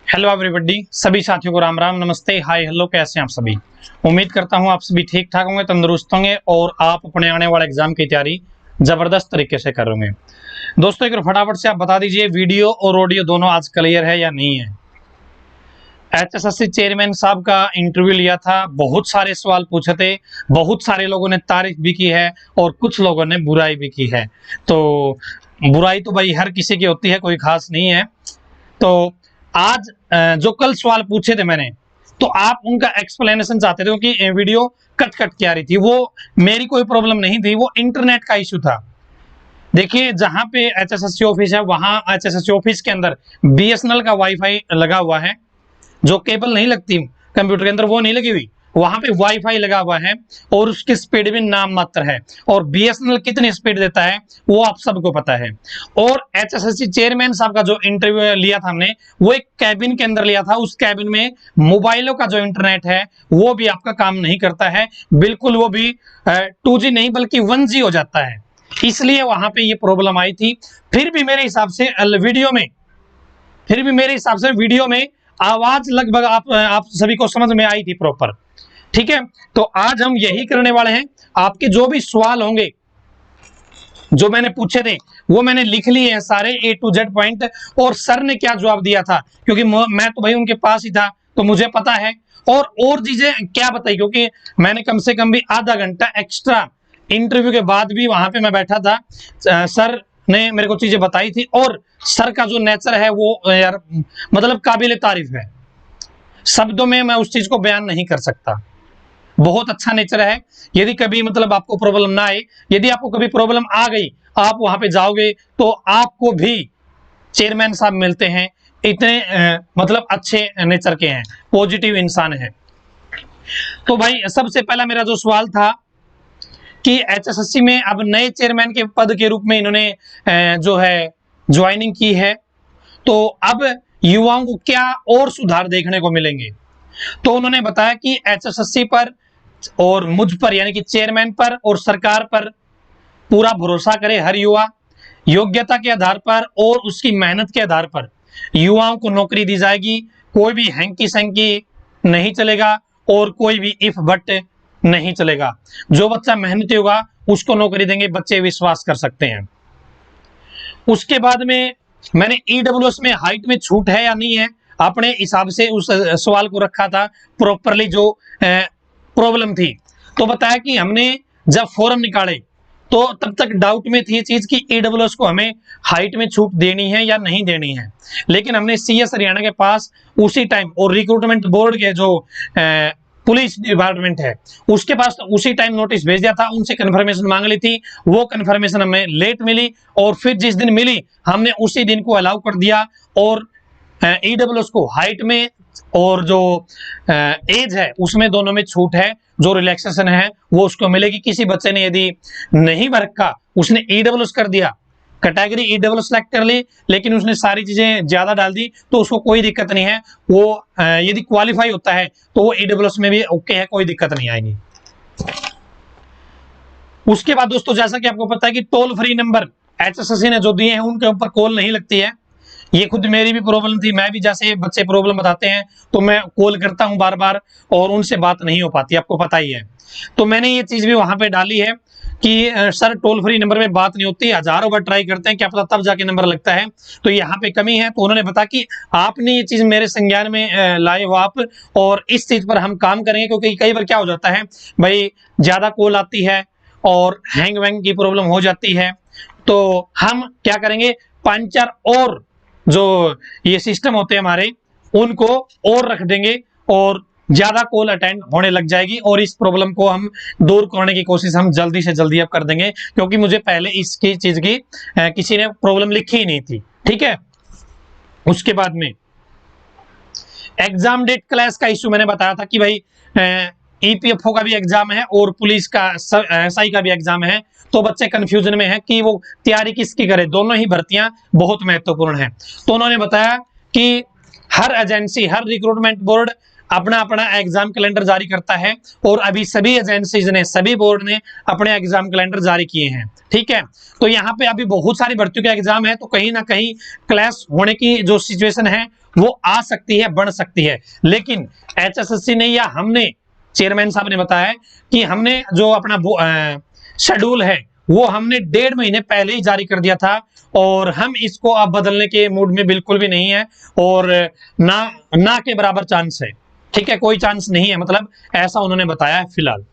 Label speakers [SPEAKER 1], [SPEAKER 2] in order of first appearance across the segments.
[SPEAKER 1] Hello everybody, सभी साथियों को राम राम, नमस्ते, हाय, हेलो। कैसे हैं आप सभी? उम्मीद करता हूं आप सभी ठीक ठाक होंगे, तंदुरुस्त होंगे और आप अपने आने वाले एग्जाम की तैयारी जबरदस्त तरीके से कर होंगे। दोस्तों, एक फटाफट से आप बता दीजिए, वीडियो और ऑडियो दोनों आज क्लियर है या नहीं है? एचएसएससी चेयरमैन साहब का इंटरव्यू लिया था, बहुत सारे सवाल पूछे थे, बहुत सारे लोगों ने तारीफ भी की है और कुछ लोगों ने बुराई भी की है। तो बुराई तो भाई हर किसी की होती है, कोई खास नहीं है। तो आज जो कल सवाल पूछे थे मैंने, तो आप उनका एक्सप्लेनेशन चाहते थे क्योंकि वीडियो कट कट के आ रही थी। वो मेरी कोई प्रॉब्लम नहीं थी, वो इंटरनेट का इशू था। देखिए, जहां पे एचएसएससी ऑफिस है, वहां एचएसएससी ऑफिस के अंदर बीएसएनएल का वाईफाई लगा हुआ है। जो केबल नहीं लगती कंप्यूटर के अंदर, वो नहीं लगी हुई, वहां पे वाईफाई लगा हुआ है और उसकी स्पीड भी नाम मात्र है। और बीएसएनएल कितनी स्पीड देता है वो आप सबको पता है। और एचएसएससी चेयरमैन साहब का जो इंटरव्यू लिया था हमने, वो एक कैबिन के अंदर लिया था। उस कैबिन में मोबाइलों का जो इंटरनेट है वो भी आपका काम नहीं करता है, बिल्कुल। वो भी 2G नहीं बल्कि 1G हो जाता है, इसलिए वहां पे ये प्रॉब्लम आई थी। फिर भी मेरे हिसाब से वीडियो में आवाज लगभग आप सभी को समझ में आई थी प्रॉपर। ठीक है, तो आज हम यही करने वाले हैं। आपके जो भी सवाल होंगे जो मैंने पूछे थे वो मैंने लिख लिए हैं सारे A to Z पॉइंट, और सर ने क्या जवाब दिया था, क्योंकि मैं तो भाई उनके पास ही था तो मुझे पता है। और चीजें क्या बताई, क्योंकि मैंने कम से कम भी आधा घंटा एक्स्ट्रा इंटरव्यू के बाद भी वहां पे मैं बैठा था। सर ने मेरे को चीजें बताई थी, और सर का जो नेचर है वो यार मतलब काबिल तारीफ है। शब्दों में मैं उस चीज को बयान नहीं कर सकता। बहुत अच्छा नेचर है। यदि कभी मतलब आपको प्रॉब्लम ना आए, यदि आपको कभी प्रॉब्लम आ गई, आप वहां पे जाओगे तो आपको भी चेयरमैन साहब मिलते हैं। इतने मतलब अच्छे नेचर के हैं, पॉजिटिव इंसान है। तो भाई सबसे पहला मेरा जो सवाल था कि एचएसएससी में अब नए चेयरमैन के पद के रूप में इन्होंने जो है ज्वाइनिंग की है, तो अब युवाओं को क्या और सुधार देखने को मिलेंगे। तो उन्होंने बताया कि एचएसएससी पर और मुझ पर यानी कि चेयरमैन पर और सरकार पर पूरा भरोसा करे हर युवा। योग्यता के आधार पर और उसकी मेहनत के आधार पर युवाओं को नौकरी दी जाएगी। कोई भी हैंकी सैंकी नहीं चलेगा और कोई भी इफ बट नहीं चलेगा। जो बच्चा मेहनती होगा उसको नौकरी देंगे, बच्चे विश्वास कर सकते हैं। उसके बाद में मैंने ईडब्ल्यूएस में हाइट में छूट है या नहीं है, अपने हिसाब से उस सवाल को रखा था प्रॉपरली जो प्रॉब्लम थी। तो बताया कि हमने जब फॉर्म निकाले तो तब तक डाउट में थी चीज कि ईडब्ल्यूएस को हमें हाइट में छूट देनी है या नहीं देनी है। लेकिन हमने सीएस हरियाणा के पास उसी टाइम, और रिक्रूटमेंट बोर्ड के जो पुलिस डिपार्टमेंट है उसके पास उसी टाइम नोटिस भेज दिया था, उनसे कंफर्मेशन मांग ली थी। वो कंफर्मेशन हमें लेट मिली और फिर जिस दिन मिली हमने उसी दिन को अलाउ कर दिया। और ईडब्ल्यूएस को हाइट में और जो एज है उसमें दोनों में छूट है, जो रिलैक्सेशन है वो उसको मिलेगी। किसी बच्चे ने यदि नहीं भर रखा, उसने ईडब्ल्यूएस कर दिया, कैटेगरी ईडब्ल्यूएस सेलेक्ट कर ली, लेकिन उसने सारी चीजें ज्यादा डाल दी, तो उसको कोई दिक्कत नहीं है। वो यदि क्वालिफाई होता है तो वो ईडब्ल्यूएस में भी ओके है, कोई दिक्कत नहीं आएगी। उसके बाद दोस्तों, जैसा कि आपको पता है कि टोल फ्री नंबर एचएसएससी ने जो दिए हैं उनके ऊपर कॉल नहीं लगती है। ये खुद मेरी भी प्रॉब्लम थी, मैं भी जैसे बच्चे प्रॉब्लम बताते हैं तो मैं कॉल करता हूं बार बार और उनसे बात नहीं हो पाती, आपको पता ही है। तो मैंने ये चीज भी वहां पे डाली है कि सर टोल फ्री नंबर में बात नहीं होती, हजारों बार ट्राई करते हैं, क्या पता तब जाके नंबर लगता है, तो यहाँ पे कमी है। तो उन्होंने बताया कि आपने ये चीज मेरे संज्ञान में लाए हो आप, और इस चीज पर हम काम करेंगे। क्योंकि कई बार क्या हो जाता है भाई, ज्यादा कॉल आती है और हैंग वैंग की प्रॉब्लम हो जाती है, तो हम क्या करेंगे, 5-4 और जो ये सिस्टम होते हैं हमारे उनको और रख देंगे और ज्यादा कॉल अटेंड होने लग जाएगी, और इस प्रॉब्लम को हम दूर करने की कोशिश हम जल्दी से जल्दी अब कर देंगे। क्योंकि मुझे पहले इसकी चीज की किसी ने प्रॉब्लम लिखी ही नहीं थी। ठीक है, उसके बाद में एग्जाम डेट क्लास का इश्यू मैंने बताया था कि भाई ईपीएफओ का भी एग्जाम है और पुलिस का एसआई का भी एग्जाम है, तो बच्चे कंफ्यूजन में है कि वो तैयारी किसकी करे, दोनों ही भर्तियां बहुत महत्वपूर्ण है। तो उन्होंने बताया कि हर एजेंसी, हर रिक्रूटमेंट बोर्ड अपना अपना एग्जाम कैलेंडर जारी करता है और अभी सभी एजेंसीज ने, सभी बोर्ड ने अपने एग्जाम कैलेंडर जारी किए हैं। ठीक है, तो यहाँ पे अभी बहुत सारी भर्तियों के एग्जाम है, तो कहीं ना कहीं क्लैश होने की जो सिचुएशन है वो आ सकती है, बढ़ सकती है। लेकिन एचएसएससी ने या हमने, चेयरमैन साहब ने बताया कि हमने जो अपना शेड्यूल है वो हमने 1.5 महीने पहले ही जारी कर दिया था और हम इसको अब बदलने के मूड में बिल्कुल भी नहीं है और ना के बराबर चांस है। ठीक है, कोई चांस नहीं है, मतलब ऐसा उन्होंने बताया है फिलहाल।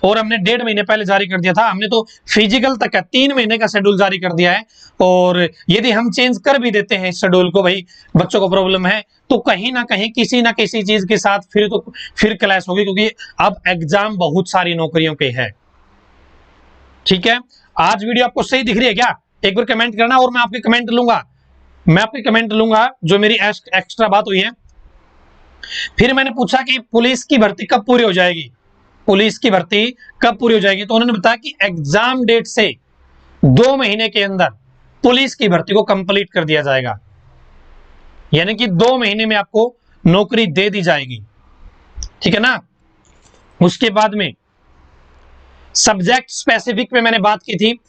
[SPEAKER 1] और हमने 1.5 महीने पहले जारी कर दिया था, हमने तो फिजिकल तक 3 महीने का शेड्यूल जारी कर दिया है। और यदि हम चेंज कर भी देते हैं शेड्यूल को, भाई बच्चों को प्रॉब्लम है, तो कहीं ना कहीं किसी ना किसी चीज के साथ फिर क्लैश होगी, क्योंकि अब एग्जाम बहुत सारी नौकरियों के है। ठीक है, आज वीडियो आपको सही दिख रही है क्या? एक बार कमेंट करना और मैं आपके कमेंट लूंगा, जो मेरी एक्स्ट्रा बात हुई है। फिर मैंने पूछा कि पुलिस की भर्ती कब पूरी हो जाएगी, तो उन्होंने बताया कि एग्जाम डेट से 2 महीने के अंदर पुलिस की भर्ती को कंप्लीट कर दिया जाएगा, यानी कि 2 महीने में आपको नौकरी दे दी जाएगी। ठीक है ना। उसके बाद में सब्जेक्ट स्पेसिफिक पे मैंने बात की थी,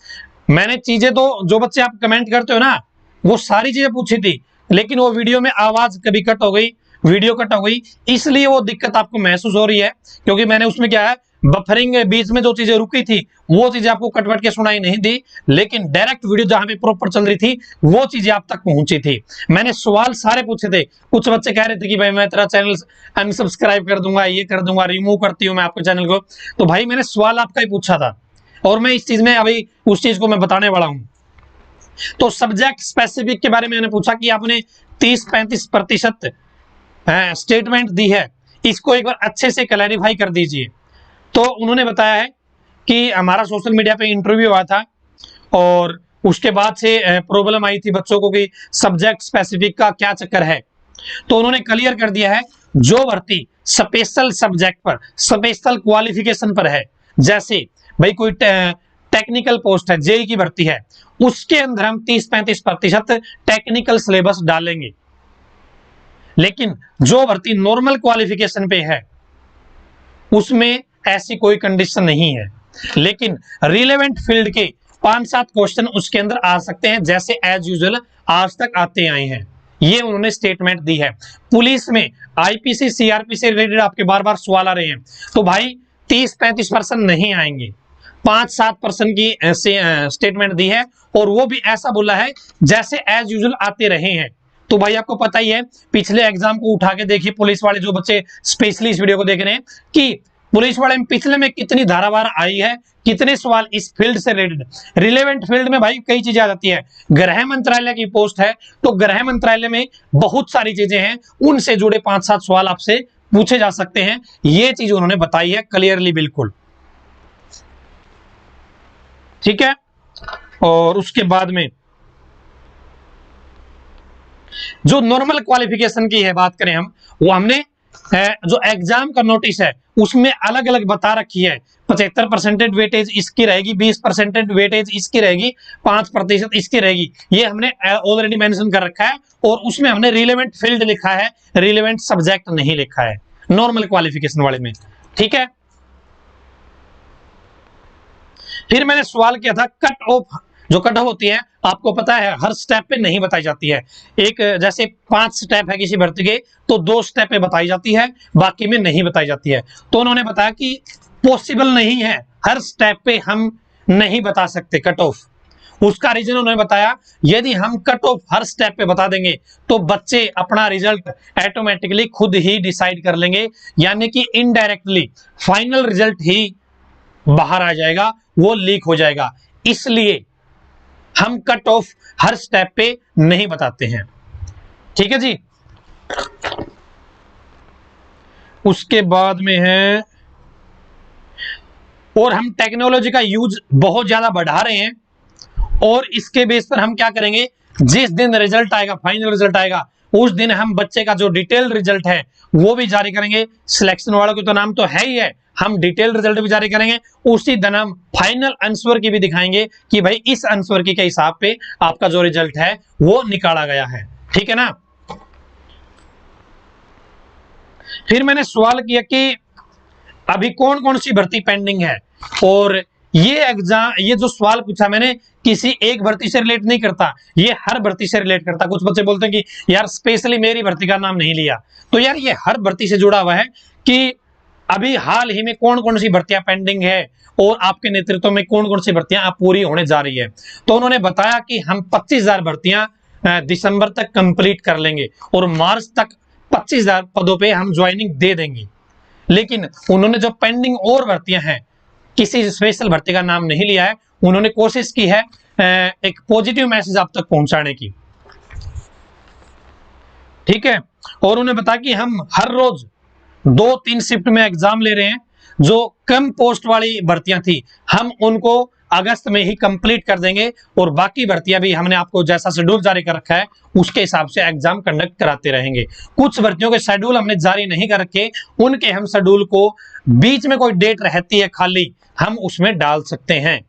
[SPEAKER 1] मैंने चीजें तो, जो बच्चे आप कमेंट करते हो ना, वो सारी चीजें पूछी थी, लेकिन वो वीडियो में आवाज कभी कट हो गई, वीडियो कट हो गई, इसलिए वो दिक्कत आपको महसूस हो रही है। क्योंकि मैंने उसमें क्या है, बफरिंग बीच में जो चीजें रुकी थी वो चीजें आपको कट के सुनाई नहीं दी, लेकिन डायरेक्ट वीडियो जहां पे प्रॉपर चल रही थी वो चीजें आप तक पहुंची थी। मैंने सवाल सारे पूछे थे। कुछ बच्चे कह रहे थे कि भाई मैं तेरा चैनल अनसब्सक्राइब कर दूंगा, ये कर दूंगा, रिमूव करती हूँ मैं आपके चैनल को। तो भाई मैंने सवाल आपका ही पूछा था और मैं इस चीज में अभी उस चीज को मैं बताने वाला हूं। तो सब्जेक्ट स्पेसिफिक के बारे में मैंने पूछा कि आपने 30-35% स्टेटमेंट दी है, इसको एक बार अच्छे से क्लैरिफाई कर दीजिए। तो उन्होंने बताया है कि हमारा सोशल मीडिया पे इंटरव्यू हुआ था और उसके बाद से प्रॉब्लम आई थी बच्चों को कि सब्जेक्ट स्पेसिफिक का क्या चक्कर है। तो उन्होंने क्लियर कर दिया है, जो भर्ती स्पेशल सब्जेक्ट पर, स्पेशल क्वालिफिकेशन पर है, जैसे भाई कोई टेक्निकल पोस्ट है, जेई की भर्ती है, उसके अंदर हम 30-35% टेक्निकल सिलेबस डालेंगे। लेकिन जो भर्ती नॉर्मल क्वालिफिकेशन पे है उसमें ऐसी कोई कंडीशन नहीं है, लेकिन रिलेवेंट फील्ड के 5-7 क्वेश्चन उसके अंदर आ सकते हैं, जैसे एज यूजुअल आज तक आते आए हैं। ये उन्होंने स्टेटमेंट दी है। पुलिस में आईपीसी सीआरपी से रिलेटेड आपके बार बार सवाल आ रहे हैं, तो भाई 30-35% नहीं आएंगे, 5-7% की स्टेटमेंट दी है और वो भी ऐसा बोला है जैसे एज यूजुअल आते रहे हैं। तो भाई आपको पता ही है, पिछले एग्जाम को उठा के देखिए, पुलिस वाले जो बच्चे स्पेशली इस वीडियो को देख रहे हैं, कि पुलिस वाले में पिछले में कितनी धारावार आई है, कितने सवाल इस फील्ड से रिलेटेड। रिलेवेंट फील्ड में भाई कई चीजें आ जाती है, गृह मंत्रालय की पोस्ट है तो गृह मंत्रालय में बहुत सारी चीजें हैं, उनसे जुड़े 5-7 सवाल आपसे पूछे जा सकते हैं। ये चीज उन्होंने बताई है क्लियरली, बिल्कुल। ठीक है, और उसके बाद में जो नॉर्मल क्वालिफिकेशन की है बात करें हम, वो हमने जो एग्जाम का नोटिस है उसमें अलग अलग बता रखी है। 75% वेटेज इसकी रहेगी, 20% वेटेज इसकी रहेगी, 5% इसकी रहेगी, ये हमने ऑलरेडी मेंशन कर रखा है। और उसमें हमने रिलेवेंट फील्ड लिखा है, रिलेवेंट सब्जेक्ट नहीं लिखा है नॉर्मल क्वालिफिकेशन वाले में। ठीक है, फिर मैंने सवाल किया था कट ऑफ, जो कट ऑफ होती है आपको पता है हर स्टेप पे नहीं बताई जाती है। एक जैसे 5 स्टेप है किसी भर्ती के, तो 2 स्टेप पे बताई जाती है, बाकी में नहीं बताई जाती है। तो उन्होंने बताया कि पॉसिबल नहीं है, हर स्टेप पे हम नहीं बता सकते कट ऑफ। उसका रीजन उन्होंने बताया, यदि हम कट ऑफ हर स्टेप पे बता देंगे तो बच्चे अपना रिजल्ट ऑटोमेटिकली खुद ही डिसाइड कर लेंगे, यानी कि इनडायरेक्टली फाइनल रिजल्ट ही बाहर आ जाएगा, वो लीक हो जाएगा। इसलिए हम कट ऑफ हर स्टेप पे नहीं बताते हैं। ठीक है जी। उसके बाद में है, और हम टेक्नोलॉजी का यूज बहुत ज्यादा बढ़ा रहे हैं और इसके बेस पर हम क्या करेंगे, जिस दिन रिजल्ट आएगा, फाइनल रिजल्ट आएगा, उस दिन हम बच्चे का जो डिटेल रिजल्ट है वो भी जारी करेंगे। सिलेक्शन वालों के तो नाम तो है ही है, हम डिटेल रिजल्ट भी जारी करेंगे। उसी दिन हम फाइनल आंसर की भी दिखाएंगे कि भाई इस आंसर की के हिसाब पे आपका जो रिजल्ट है वो निकाला गया है, ठीक है ना। फिर मैंने सवाल किया कि अभी कौन कौन सी भर्ती पेंडिंग है, और ये एग्जाम, ये जो सवाल पूछा मैंने किसी एक भर्ती से रिलेट नहीं करता, ये हर भर्ती से रिलेट करता। कुछ बच्चे बोलते हैं कि यार स्पेशली मेरी भर्ती का नाम नहीं लिया, तो यार ये हर भर्ती से जुड़ा हुआ है कि अभी हाल ही में कौन कौन सी भर्तियां पेंडिंग है और आपके नेतृत्व में कौन कौन सी भर्तियां आप पूरी होने जा रही है। तो उन्होंने बताया कि हम 25,000 भर्तियां दिसंबर तक कंप्लीट कर लेंगे और मार्च तक 25,000 पदों पे हम ज्वाइनिंग दे देंगे। लेकिन उन्होंने जो पेंडिंग और भर्तियां हैं, किसी स्पेशल भर्ती का नाम नहीं लिया है। उन्होंने कोशिश की है एक पॉजिटिव मैसेज आप तक पहुंचाने की, ठीक है। और उन्हें बताया कि हम हर रोज 2-3 शिफ्ट में एग्जाम ले रहे हैं। जो कम पोस्ट वाली भर्तियां थी हम उनको अगस्त में ही कंप्लीट कर देंगे, और बाकी भर्तियां भी हमने आपको जैसा शेड्यूल जारी कर रखा है उसके हिसाब से एग्जाम कंडक्ट कराते रहेंगे। कुछ भर्तियों के शेड्यूल हमने जारी नहीं कर रखे, उनके हम शेड्यूल को बीच में कोई डेट रहती है खाली, हम उसमें डाल सकते हैं।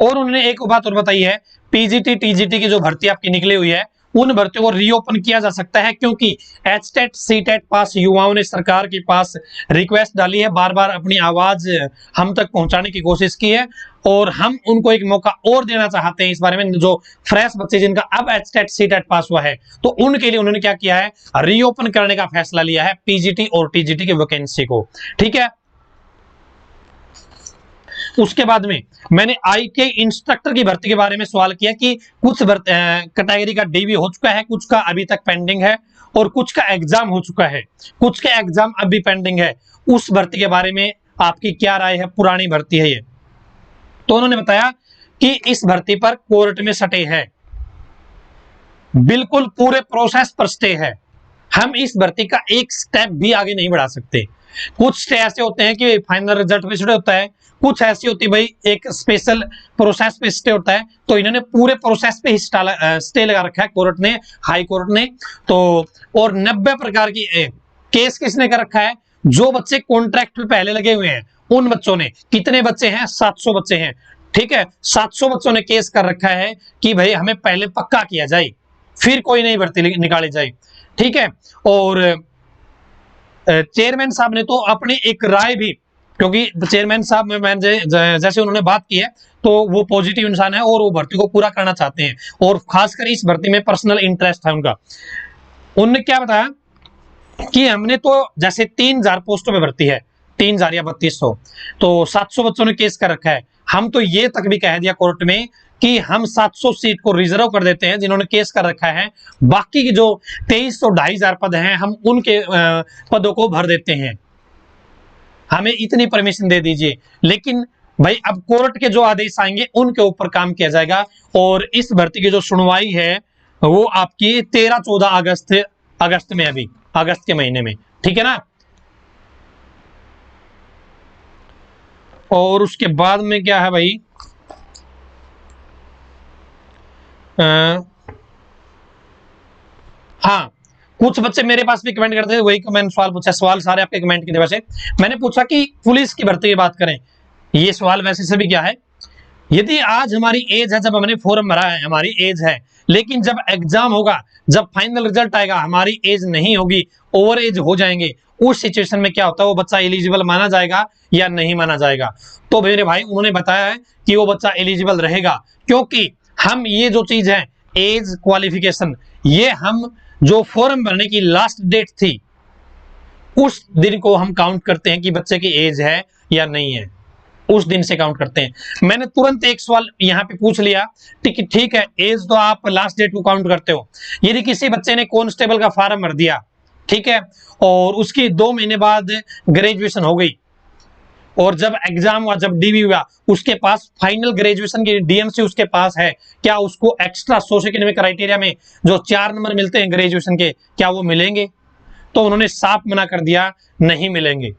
[SPEAKER 1] और उन्होंने एक बात और बताई है, पीजीटी टीजीटी की जो भर्ती आपकी निकली हुई है उन भर्तियों को रीओपन किया जा सकता है, क्योंकि एचटेट सीटेट पास युवाओं ने सरकार के पास रिक्वेस्ट डाली है, बार बार अपनी आवाज हम तक पहुंचाने की कोशिश की है, और हम उनको एक मौका और देना चाहते हैं इस बारे में। जो फ्रेश बच्चे जिनका अब एचटेट सीटेट पास हुआ है, तो उनके लिए उन्होंने क्या किया है, रीओपन करने का फैसला लिया है पीजीटी और टीजीटी की वैकेंसी को, ठीक है। उसके बाद में मैंने आईटीआई इंस्ट्रक्टर की भर्ती के बारे में सवाल किया कि कुछ कैटेगरी का डीवी हो चुका है, कुछ का अभी तक पेंडिंग है, और कुछ का एग्जाम हो चुका है, कुछ का एग्जाम अभी पेंडिंग है। उस भर्ती के बारे में आपकी क्या राय है, पुरानी भर्ती है ये। तो उन्होंने बताया कि इस भर्ती पर कोर्ट में स्टे है, बिल्कुल पूरे प्रोसेस पर स्टे है, हम इस भर्ती का एक स्टेप भी आगे नहीं बढ़ा सकते। कुछ स्टे ऐसे होते हैं कि फाइनल रिजल्ट पे स्टे होता है, कुछ ऐसी होती है भाई एक स्पेशल प्रोसेस पे स्टे होता है। तो इन्होंने पूरे प्रोसेस पे ही स्टे लगा रखा है कोर्ट ने, हाई कोर्ट ने। तो और 90 प्रकार की केस किसने कर रखा है, जो बच्चे कॉन्ट्रैक्ट पे पहले लगे हुए हैं उन बच्चों ने। कितने बच्चे हैं, 700 बच्चे हैं, ठीक है। 700 बच्चों ने केस कर रखा है कि भाई हमें पहले पक्का किया जाए, फिर कोई नई भर्ती निकाली जाए, ठीक है। और चेयरमैन साहब ने तो अपनी एक राय भी, क्योंकि चेयरमैन साहब में जैसे उन्होंने बात की है तो वो पॉजिटिव इंसान है और वो भर्ती को पूरा करना चाहते हैं, और खासकर इस भर्ती में पर्सनल इंटरेस्ट है उनका। उन्होंने क्या बताया कि हमने तो जैसे 3,000 पोस्टों पे भर्ती है, 3,000 या 3200, तो 700 बच्चों ने केस कर रखा है। हम तो ये तक भी कह दिया कोर्ट में कि हम 700 सीट को रिजर्व कर देते हैं जिन्होंने केस कर रखा है, बाकी की जो 2300-2,500 पद हैं हम उनके पदों को भर देते हैं, हमें इतनी परमिशन दे दीजिए। लेकिन भाई अब कोर्ट के जो आदेश आएंगे उनके ऊपर काम किया जाएगा, और इस भर्ती की जो सुनवाई है वो आपकी 13-14 अगस्त में, अभी अगस्त के महीने में, ठीक है ना। और उसके बाद में क्या है भाई, हाँ कुछ बच्चे मेरे पास भी कमेंट करते हैं, वही मैंने सवाल पूछा, सवाल सारे आपके कमेंट की वजह से। मैंने पूछा कि पुलिस की भर्ती की बात करें, ये सवाल वैसे से भी क्या है, यदि आज हमारी एज है, जब हमने फॉर्म भरा है हमारी एज है, लेकिन जब एग्जाम होगा, जब फाइनल रिजल्ट आएगा हमारी एज नहीं होगी, ओवर एज हो जाएंगे, उस सिचुएशन में क्या होता है, वो बच्चा एलिजिबल माना जाएगा या नहीं माना जाएगा। तो मेरे भाई उन्होंने बताया है कि वो बच्चा एलिजिबल रहेगा, क्योंकि हम ये जो चीज है एज क्वालिफिकेशन, ये हम जो फॉर्म भरने की लास्ट डेट थी उस दिन को हम काउंट करते हैं कि बच्चे की एज है या नहीं है, उस दिन से काउंट करते हैं। मैंने तुरंत एक सवाल यहाँ पे पूछ लिया, ठीक है एज तो आप लास्ट डेट को काउंट करते हो, यदि किसी बच्चे ने कांस्टेबल का फॉर्म भर दिया, ठीक है, और उसकी 2 महीने बाद ग्रेजुएशन हो गई, और जब एग्जाम हुआ, जब डीवी हुआ, उसके पास फाइनल ग्रेजुएशन की डीएमसी उसके पास है, क्या उसको एक्स्ट्रा सोशियोइकोनॉमिक क्राइटेरिया में जो 4 नंबर मिलते हैं ग्रेजुएशन के, क्या वो मिलेंगे? तो उन्होंने साफ मना कर दिया, नहीं मिलेंगे।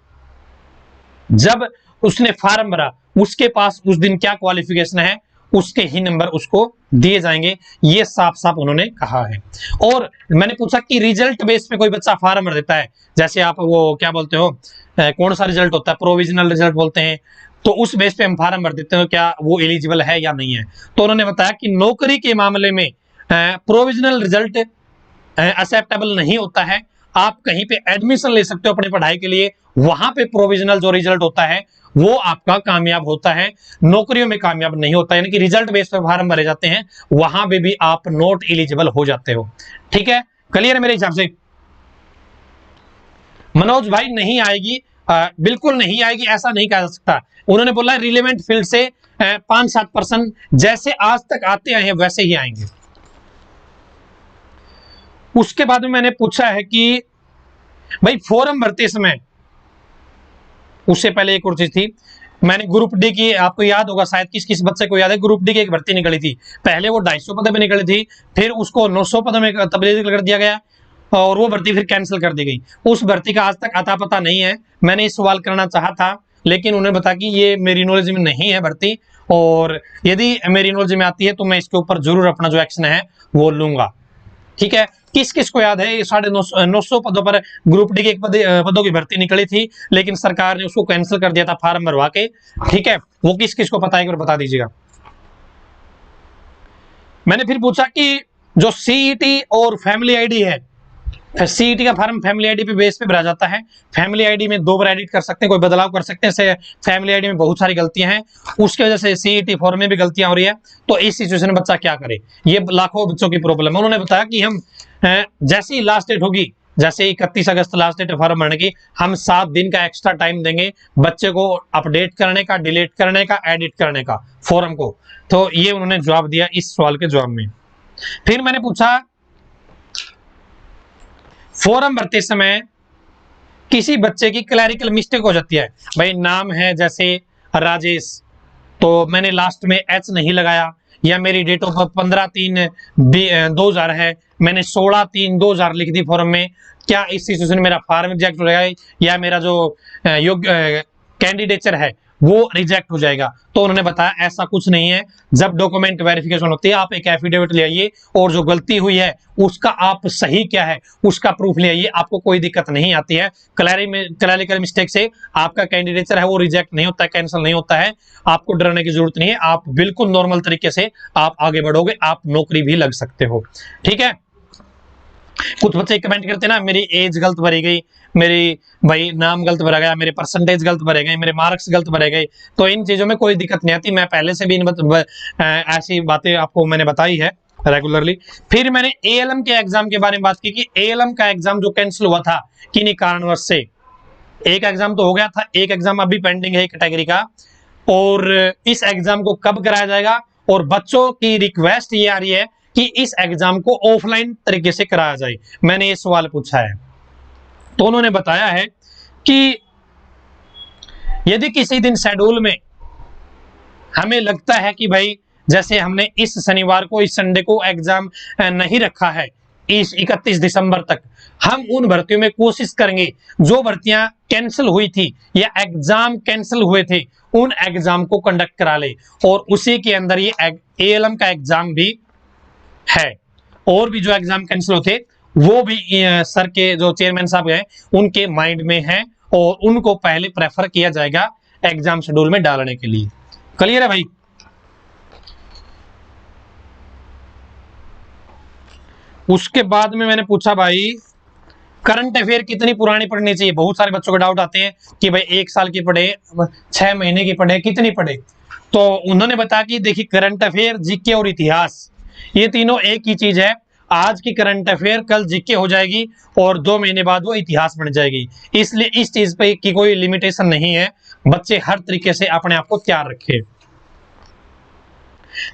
[SPEAKER 1] जब उसने फॉर्म भरा उसके पास उस दिन क्या क्वालिफिकेशन है उसके ही नंबर उसको दिए जाएंगे, ये साफ साफ उन्होंने कहा है। और मैंने पूछा कि रिजल्ट बेस पे कोई बच्चा फार्म भर देता है, जैसे आप वो क्या बोलते हो, कौन सा रिजल्ट होता है, प्रोविजनल रिजल्ट बोलते हैं, तो उस बेस पे हम फार्म भर देते हैं, क्या वो एलिजिबल है या नहीं है। तो उन्होंने बताया कि नौकरी के मामले में प्रोविजनल रिजल्ट एक्सेप्टेबल नहीं होता है। आप कहीं पे एडमिशन ले सकते हो अपनी पढ़ाई के लिए, वहां पे प्रोविजनल जो रिजल्ट होता है वो आपका कामयाब होता है, नौकरियों में कामयाब नहीं होता, यानी कि रिजल्ट बेस पे फार्म भरे जाते हैं, वहां पे भी आप नॉट एलिजिबल हो जाते हो। ठीक है, क्लियर है मेरे हिसाब से। मनोज भाई नहीं आएगी, बिल्कुल नहीं आएगी ऐसा नहीं कहा जा सकता। उन्होंने बोला रिलेवेंट फील्ड से 5-7% जैसे आज तक आते आए हैं वैसे ही आएंगे। उसके बाद में मैंने पूछा है कि भाई फॉर्म भरते समय, उससे पहले एक और चीज थी, मैंने ग्रुप डी की, आपको याद होगा शायद, किस किस बच्चे को याद है, ग्रुप डी की एक भर्ती निकली थी। पहले वो 250 पद में निकली थी, फिर उसको 900 पद में तब्दील कर दिया गया और वो भर्ती फिर कैंसिल कर दी गई। उस भर्ती का आज तक अता पता नहीं है। मैंने इस सवाल करना चाहा था, लेकिन उन्होंने बताया कि ये मेरी नॉलेज में नहीं है भर्ती, और यदि मेरी नॉलेज में आती है तो मैं इसके ऊपर जरूर अपना जो एक्शन है वो लूंगा। ठीक है, किस किस को याद है 950 पदों पर ग्रुप डी के पदों की भर्ती निकली थी, लेकिन सरकार ने उसको कैंसिल कर दिया था फार्म भरवा के। ठीक है, वो किस किस को पता है, बता दीजिएगा। मैंने फिर पूछा कि जो सीईटी और फैमिली आईडी है, सीईटी का फॉर्म फैमिली आईडी पे बेस पे भरा जाता है। फैमिली आईडी में 2 बार एडिट कर सकते हैं, कोई बदलाव कर सकते हैं। फैमिली आईडी में बहुत सारी गलतियां हैं, उसकी वजह से सीईटी फॉर्म में भी गलतियां हो रही है। तो इस सिचुएशन में बच्चा क्या करे, ये लाखों बच्चों की प्रॉब्लम है। उन्होंने बताया कि हम जैसे ही लास्ट डेट होगी, जैसे 31 अगस्त लास्ट डेट फॉर्म भरने की, हम 7 दिन का एक्स्ट्रा टाइम देंगे बच्चे को अपडेट करने का, डिलीट करने का, एडिट करने का फॉर्म को। तो ये उन्होंने जवाब दिया इस सवाल के जवाब में। फिर मैंने पूछा फॉर्म भरते समय किसी बच्चे की क्लैरिकल मिस्टेक हो जाती है, भाई नाम है जैसे राजेश, तो मैंने लास्ट में एच नहीं लगाया, या मेरी डेट ऑफ बर्थ 15/3/2000 है, मैंने 16/3/2000 लिख दी फॉर्म में। क्या इस सिचुएशन में मेरा फॉर्म रिजेक्ट हो जाएगा, या मेरा जो योग्य कैंडिडेचर है वो रिजेक्ट हो जाएगा? तो उन्होंने बताया ऐसा कुछ नहीं है। जब डॉक्यूमेंट वेरिफिकेशन होती है, आप एक एफिडेविट ले आइए और जो गलती हुई है उसका आप सही क्या है उसका प्रूफ ले आइए, आपको कोई दिक्कत नहीं आती है। क्लैरिकल मिस्टेक से आपका कैंडिडेचर है वो रिजेक्ट नहीं होता है, कैंसिल नहीं होता है। आपको डरने की जरूरत नहीं है, आप बिल्कुल नॉर्मल तरीके से आप आगे बढ़ोगे, आप नौकरी भी लग सकते हो। ठीक है, कुछ बच्चे कमेंट करते ना मेरी एज गलत भरी गई, मेरी भाई नाम गलत भरा गया, मेरे परसेंटेज गलत भरे गए, मेरे मार्क्स गलत भरे गए। तो इन चीजों में कोई दिक्कत नहीं आती, मैं पहले से भी ऐसी बातें आपको मैंने बताई है रेगुलरली। फिर मैंने एएलएम के एग्जाम के बारे में बात की कि एएलएम का एग्जाम जो कैंसिल हुआ था किन्हीं कारणवश से, एक एग्जाम तो हो गया था, एक एग्जाम अभी पेंडिंग है कैटेगरी का, और इस एग्जाम को कब कराया जाएगा? और बच्चों की रिक्वेस्ट ये आ रही है कि इस एग्जाम को ऑफलाइन तरीके से कराया जाए। मैंने ये सवाल पूछा है, तो उन्होंने बताया है कि यदि किसी दिन शेड्यूल में हमें लगता है कि भाई जैसे हमने इस शनिवार को, इस संडे को एग्जाम नहीं रखा है, इस 31 दिसंबर तक हम उन भर्तियों में कोशिश करेंगे जो भर्तियां कैंसिल हुई थी या एग्जाम कैंसिल हुए थे उन एग्जाम को कंडक्ट करा ले, और उसी के अंदर ये एएलएम का एग्जाम भी है। और भी जो एग्जाम कैंसिल होते वो भी सर के जो चेयरमैन साहब हैं उनके माइंड में है, और उनको पहले प्रेफर किया जाएगा एग्जाम शेड्यूल में डालने के लिए। क्लियर है भाई? उसके बाद में मैंने पूछा भाई करंट अफेयर कितनी पुरानी पढ़नी चाहिए। बहुत सारे बच्चों को डाउट आते हैं कि भाई 1 साल की पढ़े, 6 महीने की पढ़े, कितनी पढ़े? तो उन्होंने बताया कि देखिए करंट अफेयर, जीके और इतिहास, ये तीनों एक ही चीज है। आज की करंट अफेयर कल जीके हो जाएगी और 2 महीने बाद वो इतिहास बन जाएगी, इसलिए इस चीज पे की कोई लिमिटेशन नहीं है। बच्चे हर तरीके से अपने आप को तैयार रखे।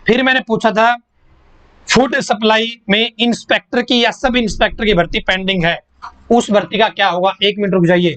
[SPEAKER 1] फिर मैंने पूछा था फूड सप्लाई में इंस्पेक्टर की या सब इंस्पेक्टर की भर्ती पेंडिंग है, उस भर्ती का क्या होगा? 1 मिनट रुक जाइए।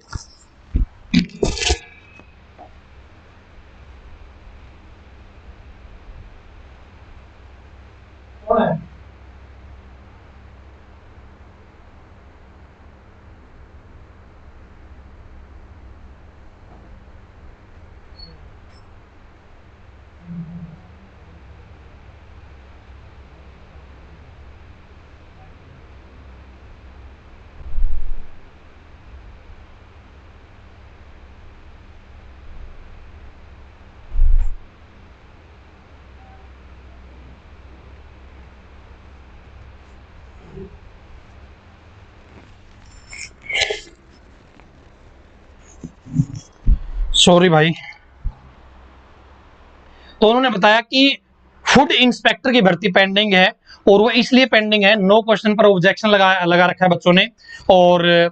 [SPEAKER 1] सॉरी भाई। तो उन्होंने बताया कि फूड इंस्पेक्टर की भर्ती पेंडिंग है, और वो इसलिए पेंडिंग है, 9 क्वेश्चन पर ऑब्जेक्शन लगा रखा है बच्चों ने, और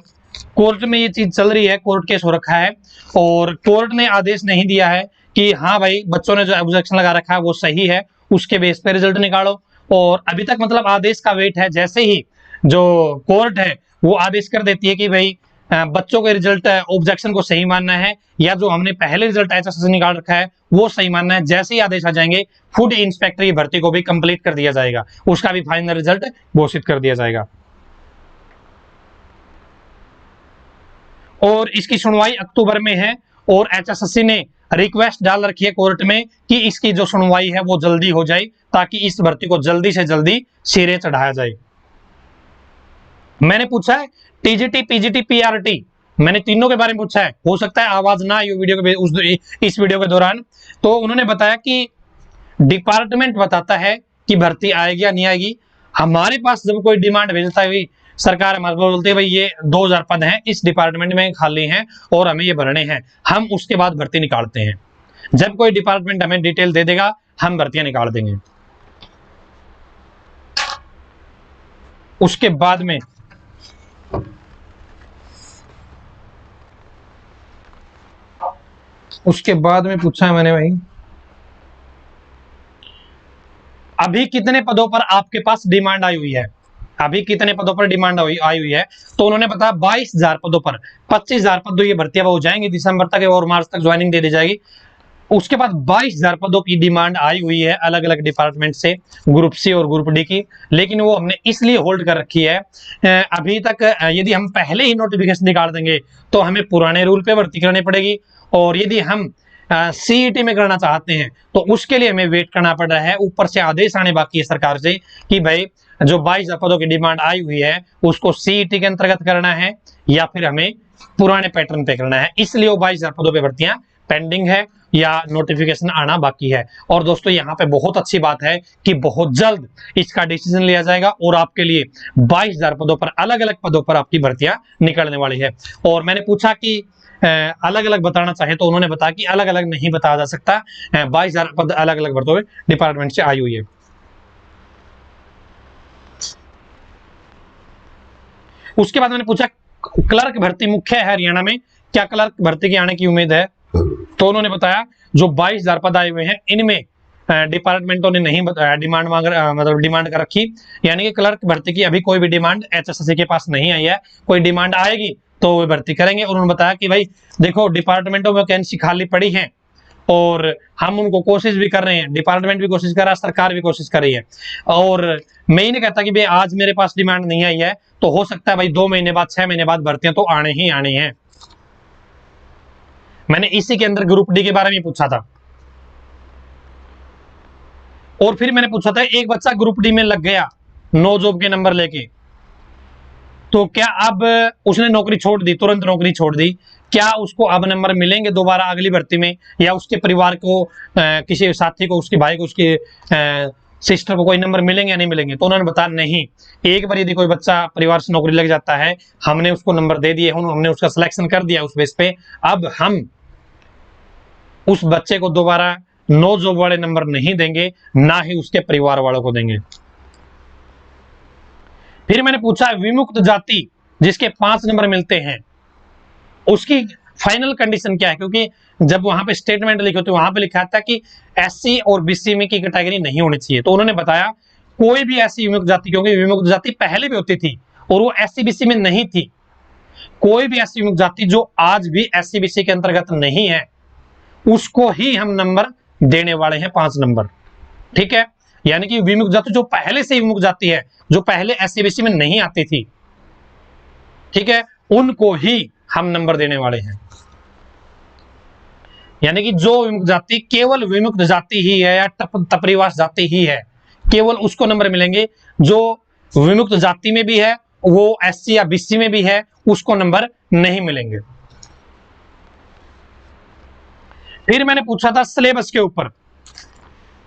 [SPEAKER 1] कोर्ट में ये चीज चल रही है, कोर्ट केस हो रखा है, और कोर्ट ने आदेश नहीं दिया है कि हाँ भाई बच्चों ने जो ऑब्जेक्शन लगा रखा है वो सही है, उसके बेस पे रिजल्ट निकालो। और अभी तक मतलब आदेश का वेट है, जैसे ही जो कोर्ट है वो आदेश कर देती है कि भाई बच्चों के रिजल्ट ऑब्जेक्शन को सही मानना है, या जो हमने पहले रिजल्ट एचएसएस निकाल रखा है वो सही मानना है, जैसे ही आदेश आ जाएंगे फूड इंस्पेक्टर की भर्ती को भी कंप्लीट कर दिया जाएगा, उसका भी फाइनल रिजल्ट घोषित कर दिया जाएगा। और इसकी सुनवाई अक्टूबर में है, और एचएसएससी ने रिक्वेस्ट डाल रखी है कोर्ट में कि इसकी जो सुनवाई है वो जल्दी हो जाए, ताकि इस भर्ती को जल्दी से जल्दी सिरे चढ़ाया जाए। मैंने पूछा है टीजीटी, पीजीटी, पीआरटी, मैंने तीनों के बारे में पूछा है, हो सकता है आवाज ना आई वीडियो के इस वीडियो के दौरान। तो उन्होंने बताया कि डिपार्टमेंट बताता है कि भर्ती आएगी या नहीं आएगी। हमारे पास जब कोई डिमांड भेजता है, सरकार हमारे को बोलती है भाई ये 2000 पद हैं इस डिपार्टमेंट में खाली हैं और हमें ये भरने हैं, हम उसके बाद भर्ती निकालते हैं। जब कोई डिपार्टमेंट हमें डिटेल दे देगा हम भर्तियां निकाल देंगे। उसके बाद में पूछा है मैंने भाई, अभी कितने पदों पर आपके पास डिमांड आई हुई है, अभी कितने पदों पर डिमांड आई हुई है। तो उन्होंने बताया 22,000 पदों पर, 25,000 पद तो ये भर्तियां हो जाएंगी दिसंबर तक और मार्च तक ज्वाइनिंग दे दी जाएगी। उसके बाद 22,000 पदों की डिमांड आई हुई है अलग अलग डिपार्टमेंट से, ग्रुप सी और ग्रुप डी की, लेकिन वो हमने इसलिए होल्ड कर रखी है अभी तक। यदि हम पहले ही नोटिफिकेशन निकाल देंगे तो हमें पुराने रूल पे भर्ती करनी पड़ेगी, और यदि हम सीईटी में करना चाहते हैं तो उसके लिए हमें वेट करना पड़ रहा है। ऊपर से आदेश आने बाकी है सरकार से कि भाई जो 22,000 पदों की डिमांड आई हुई है उसको सीईटी के अंतर्गत करना है या फिर हमें पुराने पैटर्न पे करना है, इसलिए वो 22,000 पदों पे भर्तियां पेंडिंग है या नोटिफिकेशन आना बाकी है। और दोस्तों यहाँ पे बहुत अच्छी बात है कि बहुत जल्द इसका डिसीजन लिया जाएगा और आपके लिए 22,000 पदों पर, अलग अलग पदों पर आपकी भर्तियां निकलने वाली है। और मैंने पूछा कि अलग अलग बताना चाहे तो उन्होंने बताया कि अलग अलग नहीं बताया जा सकता, 22,000 पद अलग अलग भर्तियों में डिपार्टमेंट से आई हुई है। उसके बाद मैंने पूछा क्लर्क भर्ती मुख्य है हरियाणा में, क्या क्लर्क भर्ती के आने की उम्मीद है। तो उन्होंने बताया जो 22,000 पद आए हुए हैं इनमें डिपार्टमेंटों ने नहीं डिमांड मतलब डिमांड कर रखी, यानी कि क्लर्क भर्ती की अभी कोई भी डिमांड एचएसएससी के पास नहीं आई है। कोई डिमांड आएगी तो वो भर्ती करेंगे। और उन्होंने बताया कि भाई देखो डिपार्टमेंटों में वैकेंसी खाली पड़ी है और हम उनको कोशिश भी कर रहे हैं, डिपार्टमेंट भी कोशिश कर रहा है, सरकार भी कोशिश कर रही है। और मैं ही नहीं कहता कि भाई आज मेरे पास डिमांड नहीं आई है तो हो सकता है भाई 2 महीने बाद, 6 महीने बाद भर्तियां तो आने ही आनी है। मैंने इसी के अंदर ग्रुप डी के बारे में पूछा था। और फिर मैंने पूछा था एक बच्चा ग्रुप डी में लग गया 9 जॉब के नंबर लेके, तो क्या अब उसने नौकरी छोड़ दी, तुरंत नौकरी छोड़ दी, क्या उसको अब नंबर मिलेंगे दोबारा अगली भर्ती में, या उसके परिवार को किसी साथी को, उसके भाई को, उसके सिस्टर को कोई नंबर मिलेंगे या नहीं मिलेंगे। तो उन्होंने बताया नहीं, एक बार यदि कोई बच्चा परिवार से नौकरी लग जाता है, हमने उसको नंबर दे दिए, हमने उसका सिलेक्शन कर दिया उस बेस पे, अब हम उस बच्चे को दोबारा 9 जॉब वाले नंबर नहीं देंगे, ना ही उसके परिवार वालों को देंगे। फिर मैंने पूछा विमुक्त जाति जिसके 5 नंबर मिलते हैं उसकी फाइनल कंडीशन क्या है, क्योंकि जब वहां पे स्टेटमेंट लिखे होते वहां पे लिखा था कि एससी और बीसी में की कैटेगरी नहीं होनी चाहिए। तो उन्होंने बताया कोई भी ऐसी विमुक्त जाति, क्योंकि विमुक्त जाति पहले भी होती थी और वो एससी बीसी में नहीं थी, कोई भी ऐसी विमुक्त जाति जो आज भी एससी बीसी के अंतर्गत नहीं है उसको ही हम नंबर देने वाले हैं, 5 नंबर। ठीक है, यानी कि विमुक्त जाति जो पहले से विमुक्त जाति है, जो पहले एससी बीसी में नहीं आती थी, ठीक है, उनको ही हम नंबर देने वाले हैं। यानी कि जो विमुक्त जाति केवल विमुक्त जाति ही है या तपरीवास जाति ही है, केवल उसको नंबर मिलेंगे। जो विमुक्त जाति में भी है, वो एससी या बीसी में भी है, उसको नंबर नहीं मिलेंगे। फिर मैंने पूछा था सिलेबस के ऊपर,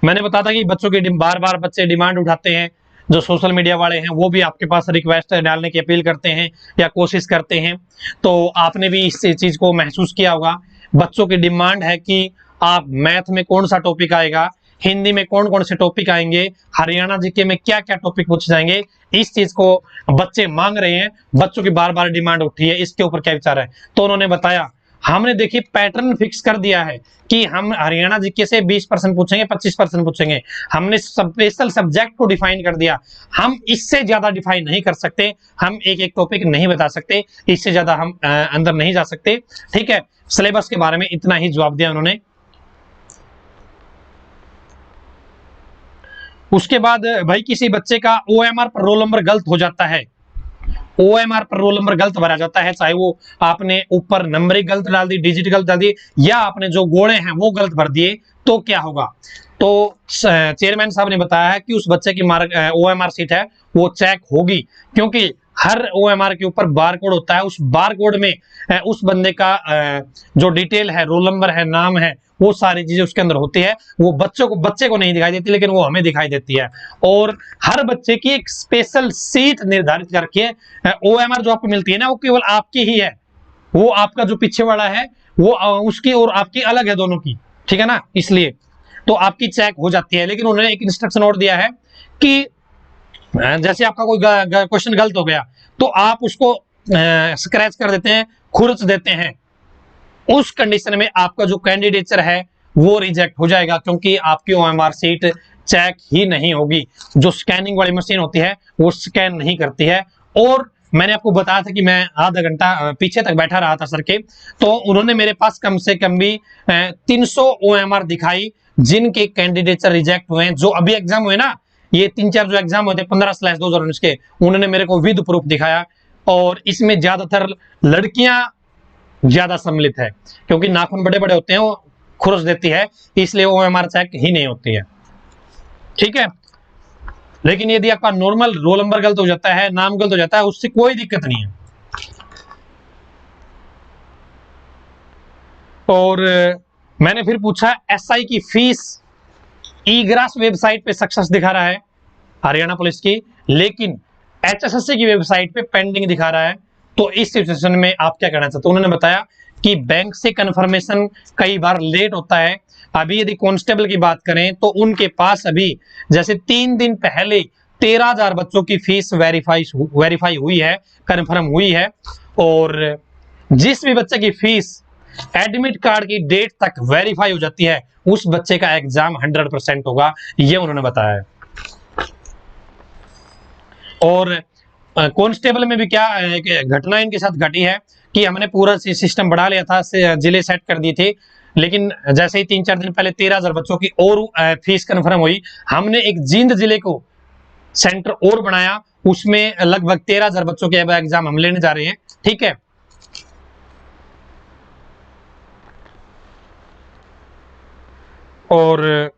[SPEAKER 1] मैंने बताया था कि बच्चों की बार बार बच्चे डिमांड उठाते हैं जो सोशल मीडिया वाले हैं वो भी आपके पास रिक्वेस्ट डालने की अपील करते हैं या कोशिश करते हैं। तो आपने भी इस चीज को महसूस किया होगा। बच्चों की डिमांड है कि आप मैथ में कौन सा टॉपिक आएगा, हिंदी में कौन कौन से टॉपिक आएंगे, हरियाणा जीके में क्या क्या टॉपिक पूछे जाएंगे, इस चीज को बच्चे मांग रहे हैं। बच्चों की बार बार डिमांड उठी है, इसके ऊपर क्या विचार है? तो उन्होंने बताया हमने देखिए पैटर्न फिक्स कर दिया है कि हम हरियाणा जीके से 20% पूछेंगे, 25% पूछेंगे। हमने स्पेशल सब्जेक्ट को डिफाइन कर दिया, हम इससे ज्यादा डिफाइन नहीं कर सकते, हम एक एक टॉपिक नहीं बता सकते, इससे ज्यादा हम अंदर नहीं जा सकते। ठीक है, सिलेबस के बारे में इतना ही जवाब दिया उन्होंने। उसके बाद भाई किसी बच्चे का OMR पर रोल नंबर गलत हो जाता है, OMR पर रोल नंबर गलत भरा जाता है, चाहे वो आपने ऊपर नंबरिंग गलत डाल दी, डिजिट गलत डाल दी, या आपने जो गोले हैं वो गलत भर दिए, तो क्या होगा? तो चेयरमैन साहब ने बताया है कि उस बच्चे की OMR सीट है वो चेक होगी, क्योंकि हर OMR के ऊपर बार कोड होता है। उस बार कोड में उस बंदे का जो डिटेल है, रोल नंबर है, नाम है, वो सारी चीजें उसके अंदर होती है। वो बच्चे को नहीं दिखाई देती, लेकिन वो हमें दिखाई देती है। और हर बच्चे की एक स्पेशल सीट निर्धारित करके OMR जो आपको मिलती है ना, वो केवल आपकी ही है, वो आपका जो पीछे वाला है वो उसकी और आपकी अलग है, दोनों की। ठीक है ना, इसलिए तो आपकी चेक हो जाती है। लेकिन उन्होंने एक इंस्ट्रक्शन और दिया है कि जैसे आपका कोई क्वेश्चन गलत हो गया तो आप उसको स्क्रैच कर देते हैं, खुरच देते हैं, उस कंडीशन में आपका जो कैंडिडेचर है वो रिजेक्ट हो जाएगा, क्योंकि आपकी OMR सीट चेक ही नहीं होगी। जो स्कैनिंग वाली मशीन होती है वो स्कैन नहीं करती है। और मैंने आपको बताया था कि मैं आधा घंटा पीछे तक बैठा रहा था सर के, तो उन्होंने मेरे पास कम से कम भी 300 OMR दिखाई जिनके कैंडिडेचर रिजेक्ट हुए हैं। जो अभी एग्जाम हुए ना, ये 3-4 जो एग्जाम हुए थे 15/2019 के, उन्होंने मेरे को विद प्रूफ दिखाया। और इसमें ज्यादातर लड़कियां ज्यादा सम्मिलित है, क्योंकि नाखून बड़े बड़े होते हैं, वो खुरस देती है, इसलिए OMR चेक ही नहीं होती है। ठीक है, लेकिन यदि आपका नॉर्मल रोल नंबर गलत हो जाता है, नाम गलत हो जाता है, उससे कोई दिक्कत नहीं है। और मैंने फिर पूछा SI की फीस ईग्रास वेबसाइट पे सक्सेस दिखा रहा है हरियाणा पुलिस की, लेकिन HSSC की वेबसाइट पे पेंडिंग दिखा रहा है, तो इस सिचुएशन में आप क्या करना चाहते? उन्होंने बताया कि बैंक से कंफर्मेशन कई बार लेट होता है। अभी यदि कांस्टेबल की बात करें तो उनके पास अभी जैसे 3 दिन पहले 13,000 बच्चों की फीस वेरीफाई हुई है, कंफर्म हुई है। और जिस भी बच्चे की फीस एडमिट कार्ड की डेट तक वेरीफाई हो जाती है, उस बच्चे का एग्जाम 100% होगा, ये उन्होंने बताया है। और कांस्टेबल में भी क्या घटना इनके साथ घटी है कि हमने पूरा सिस्टम बढ़ा लिया था, जिले सेट कर दिए थे, लेकिन जैसे ही 3-4 दिन पहले 13,000 बच्चों की और फीस कंफर्म हुई, हमने एक जींद जिले को सेंटर और बनाया, उसमें लगभग 13,000 बच्चों के एग्जाम हम लेने जा रहे हैं। ठीक है, और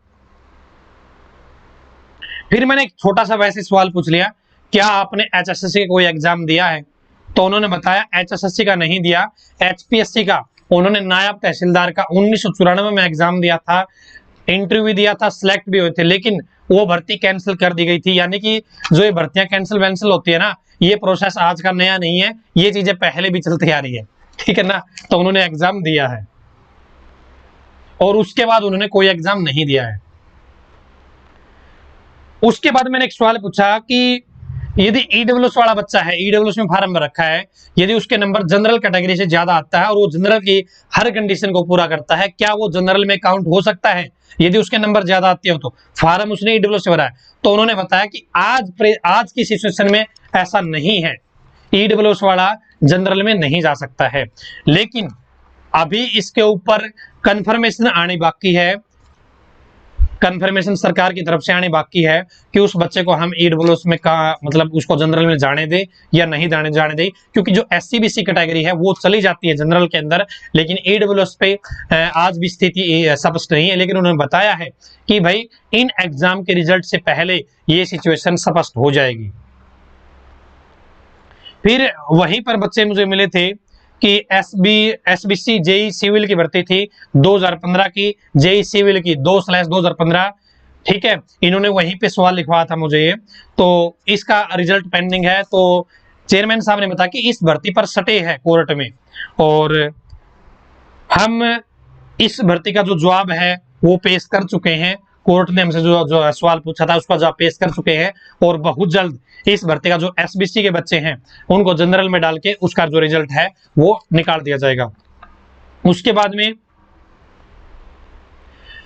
[SPEAKER 1] फिर मैंने एक छोटा सा वैसे सवाल पूछ लिया, क्या आपने HSSC का कोई एग्जाम दिया है? तो उन्होंने बताया HSSC का नहीं दिया, HPSC का उन्होंने नायब तहसीलदार का 1994 में एग्जाम दिया था, इंटरव्यू दिया था, सिलेक्ट भी हुए थे, लेकिन वो भर्ती कैंसिल कर दी गई थी। यानी कि जो ये भर्तियां कैंसिल होती है ना, ये प्रोसेस आज का नया नहीं है, ये चीजें पहले भी चलती आ रही है। ठीक है ना, तो उन्होंने एग्जाम दिया है और उसके बाद उन्होंने कोई एग्जाम नहीं दिया है। उसके बाद मैंने एक सवाल पूछा कि यदि ईडब्ल्यूएस वाला बच्चा है, ईडब्ल्यूएस में फार्म में रखा है, यदि उसके नंबर जनरल कैटेगरी से ज्यादा आता है और वो जनरल की हर कंडीशन को पूरा करता है, क्या वो जनरल में काउंट हो सकता है? यदि उसके नंबर ज्यादा आते हो तो फार्म उसने ईडब्ल्यूएस से भरा है। तो उन्होंने बताया कि आज की सिचुएशन में ऐसा नहीं है, ईडब्ल्यूएस वाला जनरल में नहीं जा सकता है। लेकिन अभी इसके ऊपर कंफर्मेशन आनी बाकी है, कंफर्मेशन सरकार की तरफ से आने बाकी है कि उस बच्चे को हम ईडब्ल्यूएस में का मतलब उसको जनरल में जाने दे या नहीं जाने दे, क्योंकि जो SC/BC कैटेगरी है वो चली जाती है जनरल के अंदर, लेकिन ईडब्ल्यूएस पे आज भी स्थिति स्पष्ट नहीं है। लेकिन उन्होंने बताया है कि भाई इन एग्जाम के रिजल्ट से पहले ये सिचुएशन स्पष्ट हो जाएगी। फिर वहीं पर बच्चे मुझे मिले थे कि SBC JEE सिविल की भर्ती थी 2015 की, JEE सिविल की 2/2015। ठीक है, इन्होंने वहीं पे सवाल लिखवाया था मुझे ये, तो इसका रिजल्ट पेंडिंग है। तो चेयरमैन साहब ने बताया कि इस भर्ती पर सटे है कोर्ट में, और हम इस भर्ती का जो जवाब है वो पेश कर चुके हैं। कोर्ट ने हमसे जो सवाल पूछा था उसका जवाब पेश कर चुके हैं, और बहुत जल्द इस भर्ती का जो एसबीसी के बच्चे हैं उनको जनरल में डाल के उसका जो रिजल्ट है वो निकाल दिया जाएगा। उसके बाद में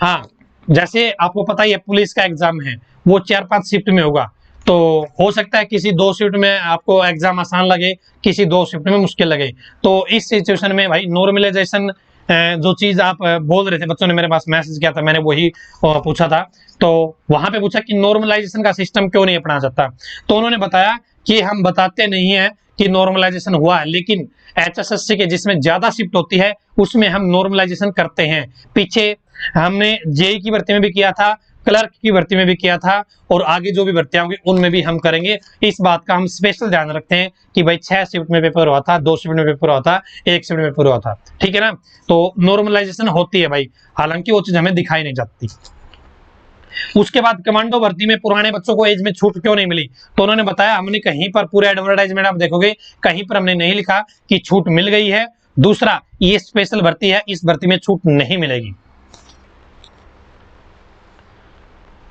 [SPEAKER 1] हाँ, जैसे आपको पता ही है पुलिस का एग्जाम है वो 4-5 शिफ्ट में होगा, तो हो सकता है किसी 2 शिफ्ट में आपको एग्जाम आसान लगे, किसी 2 शिफ्ट में मुश्किल लगे। तो इस सिचुएशन में भाई नॉर्मलाइजेशन जो चीज आप बोल रहे थे, बच्चों ने मेरे पास मैसेज किया था, मैंने वही पूछा था। तो वहां पे पूछा कि नॉर्मलाइजेशन का सिस्टम क्यों नहीं अपनाया जाता, तो उन्होंने बताया कि हम बताते नहीं है कि नॉर्मलाइजेशन हुआ है, लेकिन एचएसएससी के जिसमें ज्यादा शिफ्ट होती है उसमें हम नॉर्मलाइजेशन करते हैं। पीछे हमने जेई की भर्ती में भी किया था, क्लर्क की भर्ती में भी किया था, और आगे जो भी भर्तियां होंगी उनमें भी हम करेंगे। इस बात का हम स्पेशल ध्यान रखते हैं कि भाई 6 शिफ्ट में पेपर हुआ था, 2 शिफ्ट में पेपर हुआ था, 1 शिफ्ट में पेपर हुआ था, ठीक है ना। तो नॉर्मलाइजेशन होती है भाई, हालांकि वो चीज हमें दिखाई नहीं जाती। उसके बाद कमांडो भर्ती में पुराने बच्चों को एज में छूट क्यों नहीं मिली, तो उन्होंने बताया हमने कहीं पर पूरे एडवर्टाइजमेंट आप देखोगे कहीं पर हमने नहीं लिखा कि छूट मिल गई है। दूसरा, ये स्पेशल भर्ती है, इस भर्ती में छूट नहीं मिलेगी।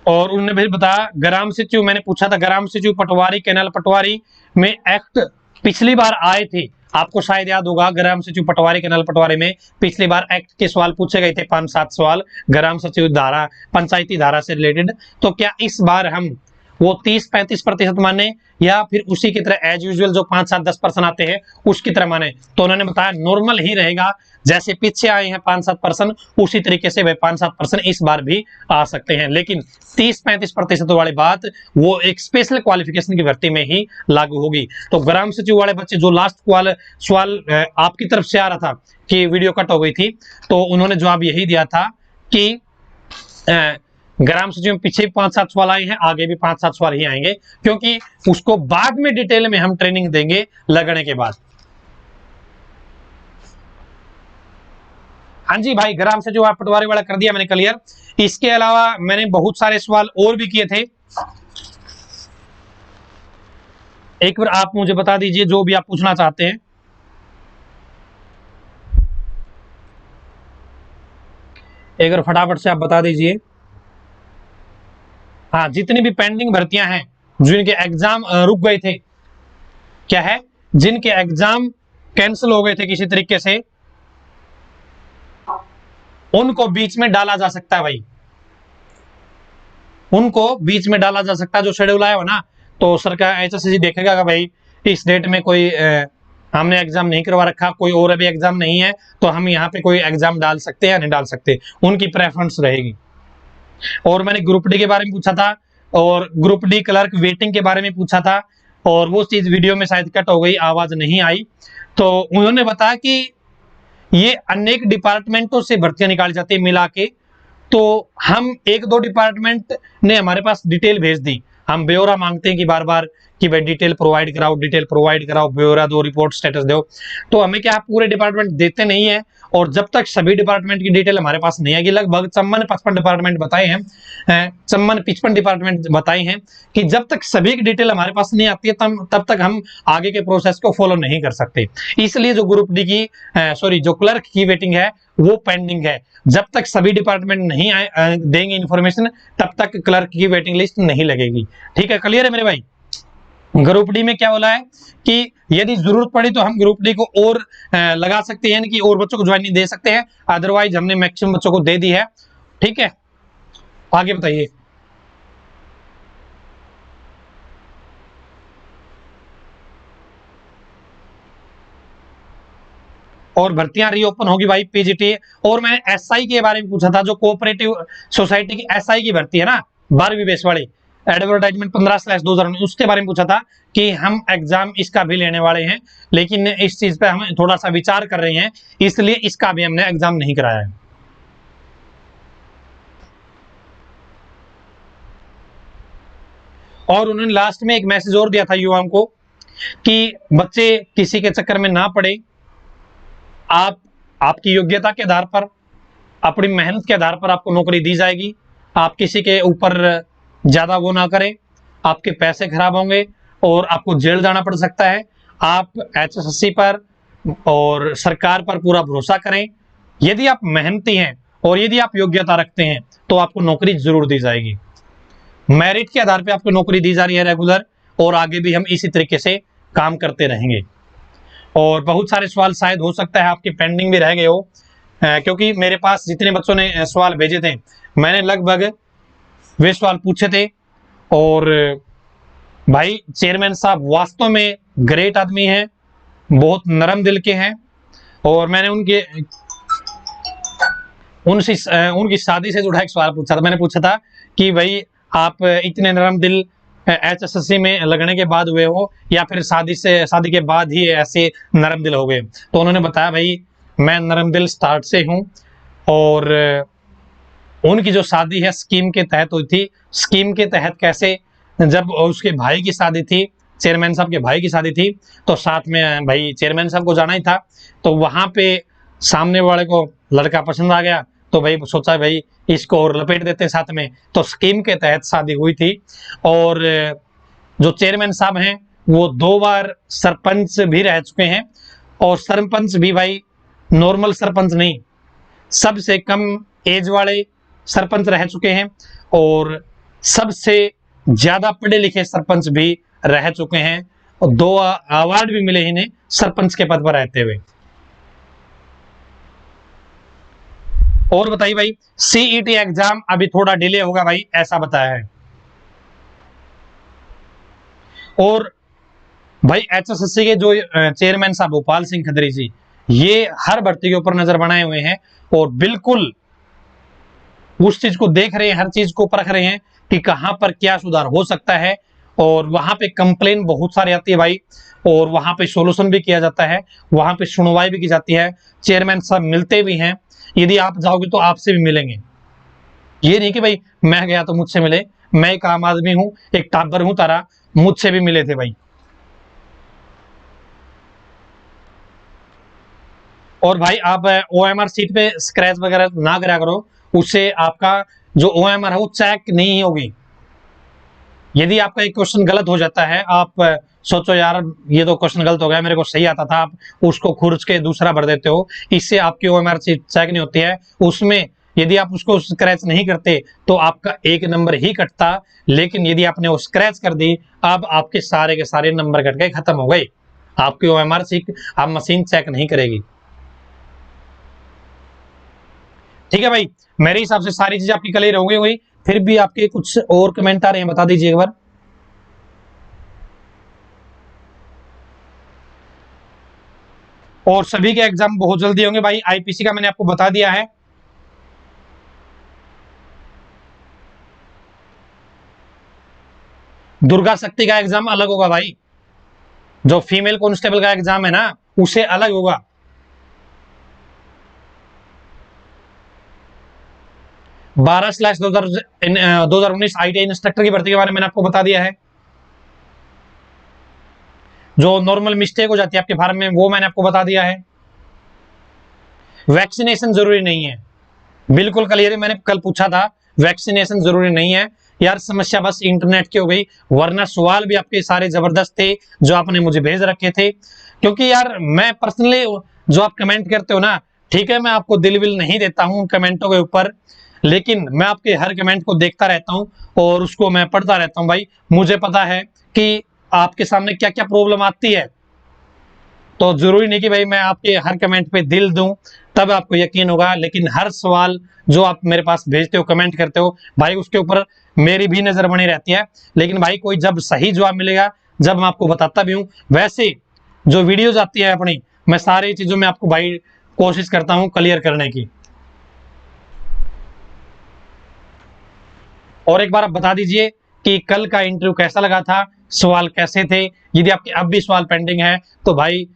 [SPEAKER 1] और उन्होंने फिर बताया ग्राम सचिव, मैंने पूछा था ग्राम सचिव पटवारी, कैनाल पटवारी में एक्ट पिछली बार आए थे, आपको शायद याद होगा ग्राम सचिव पटवारी कैनाल पटवारी में पिछली बार एक्ट के सवाल पूछे गए थे, 5-7 सवाल ग्राम सचिव धारा, पंचायती धारा से रिलेटेड। तो क्या इस बार हम वो 30-35% माने, या फिर उसी की तरह एज यूजुअल जो 5-7-10% आते हैं उसकी तरह माने, तो उन्होंने बताया नॉर्मल ही रहेगा, जैसे पीछे आए हैं 5-7% उसी तरीके से वे 5-7% इस बार भी आ सकते हैं। लेकिन 30-35% वाली बात वो एक स्पेशल क्वालिफिकेशन की भर्ती में ही लागू होगी। तो ग्राम सचिव वाले बच्चे जो लास्ट सवाल आपकी तरफ से आ रहा था कि वीडियो कट हो गई थी, तो उन्होंने जवाब यही दिया था कि ग्राम सचिव में पीछे 5-7 सवाल आए हैं, आगे भी 5-7 सवाल ही आएंगे, क्योंकि उसको बाद में डिटेल में हम ट्रेनिंग देंगे लगने के बाद। हाँ जी भाई, ग्राम सचिव आप पटवारी वाला कर दिया मैंने क्लियर। इसके अलावा मैंने बहुत सारे सवाल और भी किए थे, एक बार आप मुझे बता दीजिए जो भी आप पूछना चाहते हैं। एक बार फटाफट से आप बता दीजिए। हाँ, जितनी भी पेंडिंग भर्तियां हैं जिनके एग्जाम रुक गए थे, क्या है, जिनके एग्जाम कैंसिल हो गए थे किसी तरीके से, उनको बीच में डाला जा सकता है भाई, उनको बीच में डाला जा सकता है। जो शेड्यूल आया हो ना, तो सरकार एचएससी देखेगा कि भाई इस डेट में कोई हमने एग्जाम नहीं करवा रखा, कोई और अभी एग्जाम नहीं है, तो हम यहाँ पे कोई एग्जाम डाल सकते हैं या नहीं डाल सकते, उनकी प्रेफरेंस रहेगी। और मैंने ग्रुप डी के बारे में पूछा था, और ग्रुप डी क्लर्क वेटिंग के बारे में पूछा था, और वो चीज वीडियो में शायद कट हो गई, आवाज नहीं आई। तो उन्होंने बताया कि ये अनेक डिपार्टमेंटों से भर्तियां निकाली जाती है मिला के, तो हम 1-2 डिपार्टमेंट ने हमारे पास डिटेल भेज दी, हम ब्यौरा मांगते हैं कि बार बार कि भाई डिटेल प्रोवाइड कराओ, डिटेल प्रोवाइड कराओ, ब्यौरा दो, रिपोर्ट स्टेटस दो। तो हमें क्या पूरे डिपार्टमेंट देते नहीं है, और जब तक सभी डिपार्टमेंट की डिटेल हमारे पास नहीं आएगी, लगभग 54-55 डिपार्टमेंट बताए हैं, 54-55 डिपार्टमेंट बताए हैं कि जब तक सभी की डिटेल हमारे पास नहीं आती है तब तक हम आगे के प्रोसेस को फॉलो नहीं कर सकते। इसलिए जो ग्रुप डी की जो क्लर्क की वेटिंग है वो पेंडिंग है। जब तक सभी डिपार्टमेंट नहीं देंगे इन्फॉर्मेशन, तब तक क्लर्क की वेटिंग लिस्ट नहीं लगेगी। ठीक है, क्लियर है मेरे भाई। ग्रुप डी में क्या बोला है कि यदि जरूरत पड़ी तो हम ग्रुप डी को और लगा सकते हैं, कि और बच्चों को ज्वाइनिंग दे सकते हैं, अदरवाइज हमने मैक्सिमम बच्चों को दे दी है। ठीक है, आगे बताइए। और भर्तियां रीओपन होगी भाई पीजीटी। और मैंने एसआई के बारे में पूछा था, जो कोऑपरेटिव सोसाइटी की एसआई की भर्ती है ना 12वीं बेस वाली, एडवर्टाइजमेंट 15/2019, उसके बारे में पूछा था कि हम एग्जाम इसका भी लेने वाले हैं, लेकिन इस चीज पे हम थोड़ा सा विचार कर रहे हैं, इसलिए इसका भी हमने एग्जाम नहीं कराया है। और उन्होंने लास्ट में एक मैसेज और दिया था युवाओं को कि बच्चे किसी के चक्कर में ना पड़े, आप आपकी योग्यता के आधार पर, अपनी मेहनत के आधार पर आपको नौकरी दी जाएगी, आप किसी के ऊपर ज्यादा वो ना करें, आपके पैसे खराब होंगे और आपको जेल जाना पड़ सकता है। आप HSSC पर और सरकार पर पूरा भरोसा करें। यदि आप मेहनती हैं और यदि आप योग्यता रखते हैं तो आपको नौकरी जरूर दी जाएगी। मेरिट के आधार पे आपको नौकरी दी जा रही है रेगुलर, और आगे भी हम इसी तरीके से काम करते रहेंगे। और बहुत सारे सवाल शायद हो सकता है आपके पेंडिंग भी रह गए हो, क्योंकि मेरे पास जितने बच्चों ने सवाल भेजे थे मैंने लगभग वे सवाल पूछे थे। और भाई चेयरमैन साहब वास्तव में ग्रेट आदमी हैं, बहुत नरम दिल के हैं। और मैंने उनकी शादी से जुड़ा एक सवाल पूछा था। मैंने पूछा था कि भाई आप इतने नरम दिल HSSC में लगने के बाद हुए हो या फिर शादी के बाद ही ऐसे नरम दिल हो गए। तो उन्होंने बताया भाई मैं नरम दिल स्टार्ट से हूँ। और उनकी जो शादी है स्कीम के तहत हुई थी। स्कीम के तहत कैसे, जब उसके भाई की शादी थी, चेयरमैन साहब के भाई की शादी थी, तो साथ में भाई चेयरमैन साहब को जाना ही था। तो वहां पे सामने वाले को लड़का पसंद आ गया, तो भाई सोचा भाई इसको और लपेट देते साथ में। तो स्कीम के तहत शादी हुई थी। और जो चेयरमैन साहब हैं वो 2 बार सरपंच भी रह चुके हैं। और सरपंच भी भाई नॉर्मल सरपंच नहीं, सबसे कम एज वाले सरपंच रह चुके हैं। और सबसे ज्यादा पढ़े लिखे सरपंच भी रह चुके हैं। और 2 अवार्ड भी मिले इन्हें सरपंच के पद पर रहते हुए। और बताइए भाई CET एग्जाम अभी थोड़ा डिले होगा भाई, ऐसा बताया है। और भाई HSSC के जो चेयरमैन साहब भोपाल सिंह खत्री जी, ये हर भर्ती के ऊपर नजर बनाए हुए हैं और बिल्कुल उस चीज को देख रहे हैं, हर चीज को परख रहे हैं कि कहां पर क्या सुधार हो सकता है। और वहां पे कंप्लेन बहुत सारी आती है भाई, और वहां पे सॉल्यूशन भी किया जाता है, वहां पे सुनवाई भी की जाती है। चेयरमैन साहब मिलते भी हैं, यदि आप जाओगे तो आपसे भी मिलेंगे। ये नहीं कि भाई मैं गया तो मुझसे मिले, मैं एक आम आदमी हूं, एक टाबर हूं तारा, मुझसे भी मिले थे भाई। और भाई आप OMR सीट पे स्क्रैच वगैरह ना करा करो, उससे आपका जो OMR है वो चेक नहीं होगी। यदि आपका एक क्वेश्चन गलत हो जाता है, आप सोचो यार ये तो क्वेश्चन गलत हो गया, मेरे को सही आता था, आप उसको खुर्च के दूसरा भर देते हो, इससे आपकी OMR सीट चेक नहीं होती है। उसमें यदि आप उसको स्क्रैच नहीं करते तो आपका 1 नंबर ही कटता। लेकिन यदि आपने वो स्क्रैच कर दी, अब आपके सारे के सारे नंबर कट गए, खत्म हो गए, आपकी OMR सीट आप मशीन चेक नहीं करेगी। ठीक है भाई, मेरे हिसाब से सारी चीज आपकी क्लियर हो गई होगी। फिर भी आपके कुछ और कमेंट आ रहे हैं, बता दीजिए एक बार। और सभी के एग्जाम बहुत जल्दी होंगे भाई। IPC का मैंने आपको बता दिया है। दुर्गा शक्ति का एग्जाम अलग होगा भाई, जो फीमेल कांस्टेबल का एग्जाम है ना उसे अलग होगा। 12/2019 ITI इंस्ट्रक्टर की भर्ती के बारे में मैंने आपको बता दिया है। जो नॉर्मल मिस्टेक हो जाती है आपके फार्म में वो मैंने आपको बता दिया है। वैक्सीनेशन जरूरी नहीं है, बिल्कुल क्लियर है, मैंने कल पूछा था, वैक्सीनेशन जरूरी नहीं है यार। समस्या बस इंटरनेट की हो गई, वरना सवाल भी आपके सारे जबरदस्त थे जो आपने मुझे भेज रखे थे। क्योंकि यार मैं पर्सनली जो आप कमेंट करते हो ना, ठीक है मैं आपको दिल विल नहीं देता हूं कमेंटों के ऊपर, लेकिन मैं आपके हर कमेंट को देखता रहता हूं और उसको मैं पढ़ता रहता हूं भाई। मुझे पता है कि आपके सामने क्या क्या प्रॉब्लम आती है, तो जरूरी नहीं कि भाई मैं आपके हर कमेंट पे दिल दूं तब आपको यकीन होगा। लेकिन हर सवाल जो आप मेरे पास भेजते हो, कमेंट करते हो भाई, उसके ऊपर मेरी भी नजर बनी रहती है। लेकिन भाई कोई जब सही जवाब मिलेगा, जब मैं आपको बताता भी हूं। वैसे जो वीडियोज आती है अपनी, मैं सारी चीजों में आपको भाई कोशिश करता हूं क्लियर करने की। और एक बार आप बता दीजिए कि कल का इंटरव्यू कैसा लगा था, सवाल कैसे थे। यदि आपके अब भी सवाल पेंडिंग है तो भाई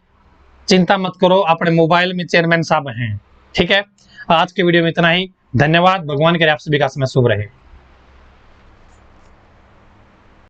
[SPEAKER 1] चिंता मत करो, अपने मोबाइल में चेयरमैन साहब हैं। ठीक है, आज के वीडियो में इतना ही। धन्यवाद। भगवान करे आप सभी का समय शुभ रहे।